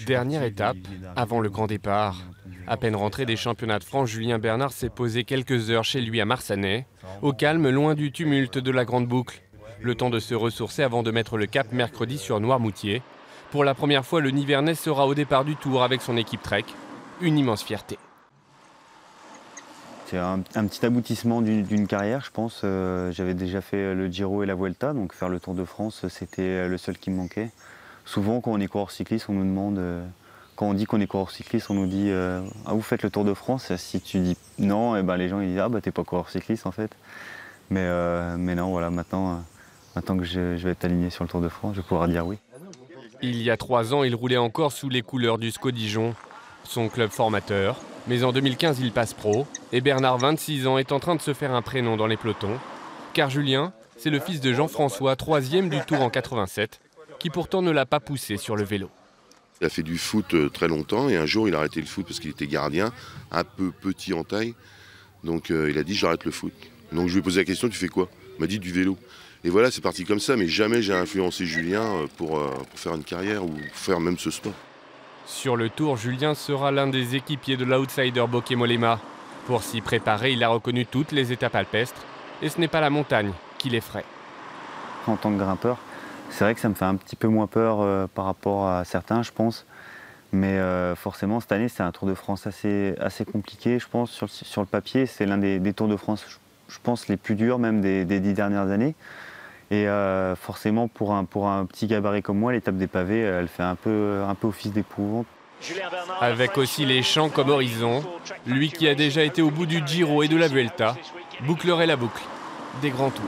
Dernière étape, avant le grand départ. À peine rentré des championnats de France, Julien Bernard s'est posé quelques heures chez lui à Marsanais, au calme, loin du tumulte de la grande boucle. Le temps de se ressourcer avant de mettre le cap mercredi sur Noirmoutier. Pour la première fois, le Nivernais sera au départ du Tour avec son équipe Trek. Une immense fierté. C'est un petit aboutissement d'une carrière, je pense. J'avais déjà fait le Giro et la Vuelta, donc faire le Tour de France, c'était le seul qui me manquait. Souvent, quand on est coureur cycliste, on nous demande, quand on dit qu'on est coureur cycliste, on nous dit ah, vous faites le Tour de France. Si tu dis non, eh ben, les gens ils disent ah bah t'es pas coureur cycliste en fait. Mais non, voilà, maintenant que je vais être aligné sur le Tour de France, je vais pouvoir dire oui. Il y a 3 ans, il roulait encore sous les couleurs du SCO Dijon, son club formateur. Mais en 2015, il passe pro et Bernard, 26 ans, est en train de se faire un prénom dans les pelotons. Car Julien, c'est le fils de Jean-François, 3e du Tour en 87, qui pourtant ne l'a pas poussé sur le vélo. Il a fait du foot très longtemps et un jour il a arrêté le foot parce qu'il était gardien, un peu petit en taille. Donc il a dit j'arrête le foot. Donc je lui ai posé la question, tu fais quoi? Il m'a dit du vélo. Et voilà, c'est parti comme ça, mais jamais j'ai influencé Julien pour faire une carrière ou faire même ce sport. Sur le Tour, Julien sera l'un des équipiers de l'outsider Bokeh Mollema. Pour s'y préparer, il a reconnu toutes les étapes alpestres et ce n'est pas la montagne qui l'effraie. En tant que grimpeur, c'est vrai que ça me fait un petit peu moins peur par rapport à certains, je pense. Mais forcément, cette année, c'est un Tour de France assez compliqué, je pense. Sur le papier, c'est l'un des Tours de France, je pense, les plus durs, même des 10 dernières années. Et forcément, pour un petit gabarit comme moi, l'étape des pavés, elle fait un peu office d'épouvante. Avec aussi les champs comme horizon, lui qui a déjà été au bout du Giro et de la Vuelta, bouclerait la boucle des grands tours.